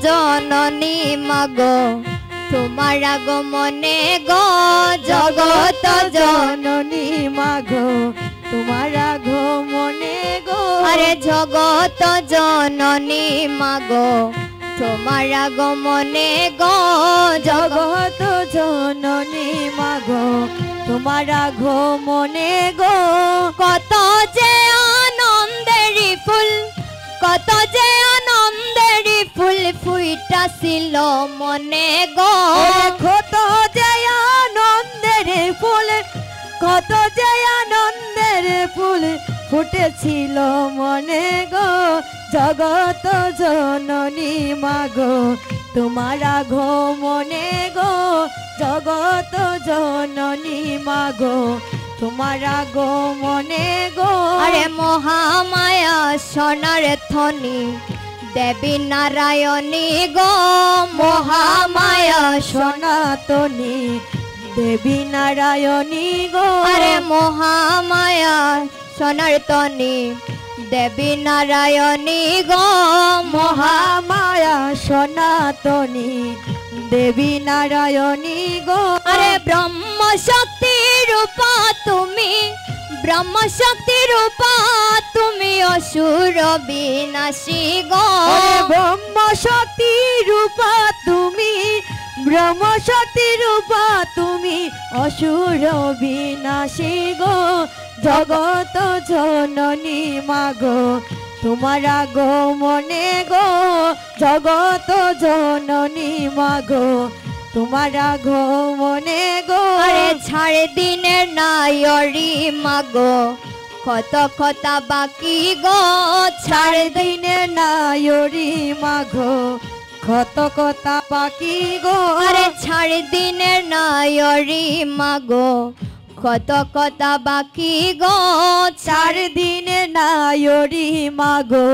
জননী মাগো তোমার আগমনে গো জগত জননী মাগো তোমার আগমনে গো আরে জগত জননী মাগো তোমার আগমনে গো জগত জননী মাগো তোমার আগমনে গো কত যে আনন্দেরি ফুল কত যে আনন্দেরি ফুল ফুইটাছিল মনে গো কত যে আনন্দের ফুল কত যে আনন্দের ফুল ফুটেছিল মনে গো জগত জননী মাগো তোমার আগমনে গো জগত জননী মাগো তোমার আগমনে গো আরে মহামায়া সোনার থনি দেবী নারায়ণী গো মহামায়া সনাতনী দেবী নারায়ণী গো আরে মহামায়া সনাতনী দেবী নারায়ণী গো মহামায়া সনাতনী দেবী নারায়ণী গো আরে ব্রহ্ম শক্তি রূপা তুমি ব্রহ্ম শক্তি রূপা তুমি অসুর বিনাশী গো ব্রহ্ম শক্তি রূপা তুমি ব্রহ্ম শক্তি রূপা তুমি অসুর বিনাশী গো জগত জননী মাগো তোমার আগমনে গো জগত জননী মাগো তোমার আগমনে গো আরে ছাড় দিনের নায়রি মাগো কত কথা বাকি গো ছাড় দিনের নায়রি মাগো কত কথা বাকি গো আরে ছাড় দিনের নায়রি মাগো কত কথা বাকি গো চার দিনের নায়রি মাগো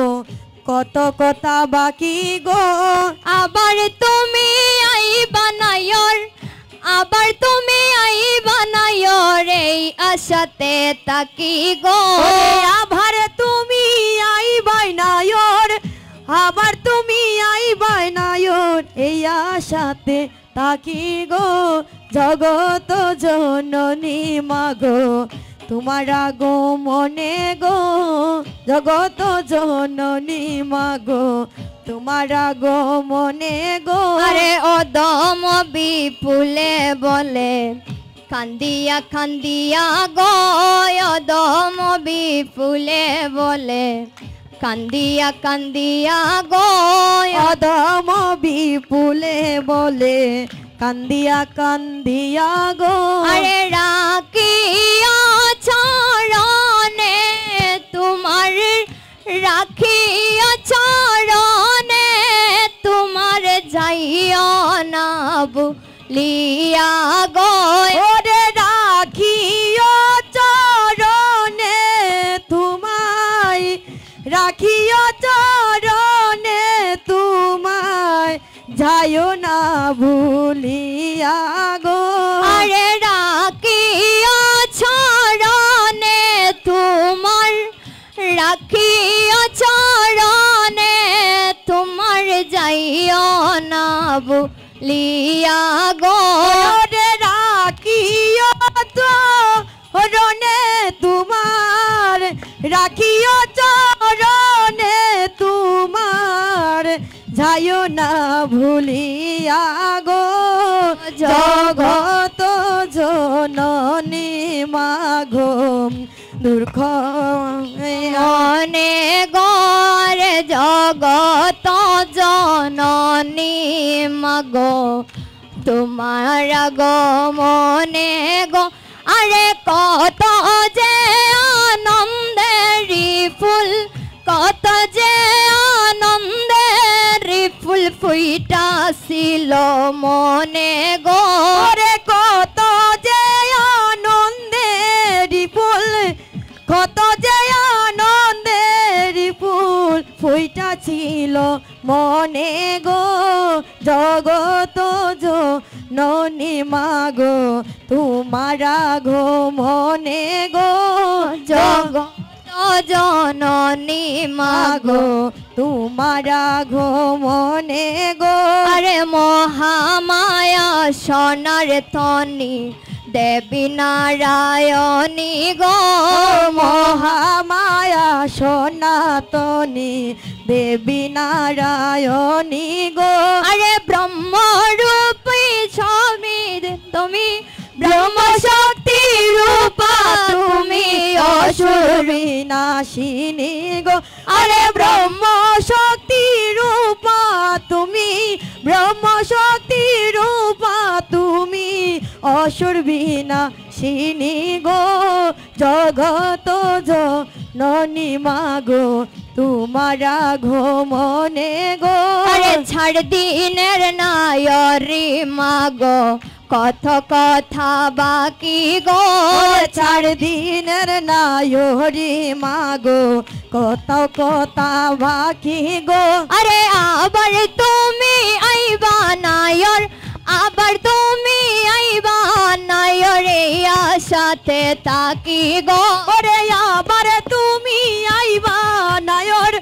কত কথা বাকি গো আবার তুমি আইবা নায়র আবার তুমি আইবা নায়র এই আশাতে তাকি গো আবার তুমি আইবা নায়র আবার তুমি আইবা নায়র এই আশাতে তাকি গো জগত জননী মাগো তোমার আগমনে গো জগত জননী মাগো তোমার আগমনে গো আরে অদম বিপুলে বলে কান্দিয়া কান্দিয়া গো অদম বিপুলে বলে কান্দিয়া কান্দিয়া গো অদম বিপুলে বলে কান্দিয়া কান্দিয়া গো আরে রাখিয়া চরণে তোমার রাখিয়া চরণে তোমার যাইও না বলিয়া গো ওরে রাখিও চরণে তোমায় রাখিও চরণে তোমায় যাইও না ভুলিয়া গো আরে রাখিও চরণে তোমার রাখিও চরণে তোমার যাইও না ভুলিয়া গো রে রাখিও চরণে তোমার রাখিও চরণে তোমার যাইও না ভুলিয়া গো জগত জননী মাগো দুর্খ মনে গরে জগত জননী মাগো তোমার আগমনে গো আরে কত যে আনন্দেরি ফুল কত যে আনন্দেরি ফুল ফুইটাছিল মনে গো রে কত যে আনন্দেরি ফুল কত যে আনন্দেরি ফুল ফুইটাছিল মনে গো জগত জননী মাগো তোমার আগমনে গো জগত জননী মাগো তোমার আগমনে গো আরে মহামায়া সোনার তনি দেবী নারায়ণী গো মহামায়া সনাতনী দেবী নারায়ণী গো আরে ব্রহ্মরূপী সমিদ তুমি ব্রহ্ম শক্তি রূপা তুমি অসুর বিনাশিনী গো আরে ব্রহ্ম শক্তি রূপা তুমি ব্রহ্ম শক্তি রূপা তুমি অসুর বিনাশিনী গো জগত জননী মাগো তোমার আগমনে গো আরে ছাড় দিনের নায়রি মাগো কত কথা বাকি গো ছাড় দিনের নায়রি মাগো কত কথা বাকি গো আরে আবার তুমি আইবা নায়র আবার তুমি আইবা নায়রে আশাতে তাকি গো ওরে আবার তুমি আইবা নায়র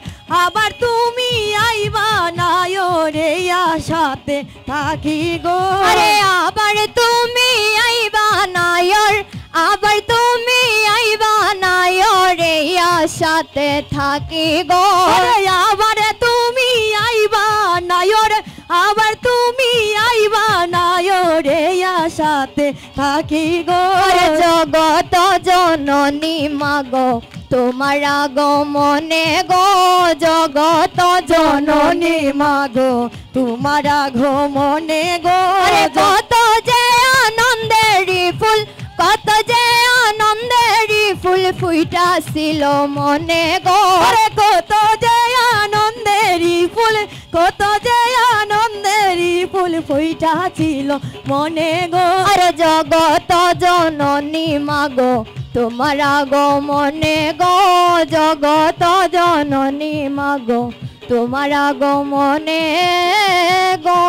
আবার তুমি আইবা নায়রে আশাতে থাকি গো আরে আবার তুমি আইবা নায়র আবার তুমি আইবা নায়রে আশাতে থাকি গো আরে আবার তুমি আইবা নায়র আবার তুমি আইবা নায়রে আশাতে থাকি গো জগত জননী মাগো তোমার আগমনে গো জগত জননী মাগো তোমার আগমনে গো কত যে আনন্দেরি ফুল কত যে আনন্দেরি ফুল ফুইটাছিল মনে গো কত যে আনন্দেরি ফুল কত যে আনন্দেরি ফুল ফুইটাছিল মনে গো আরে জগত জননী মাগো তোমার আগমনে গো জগত জননী মাগো তোমার আগমনে গো।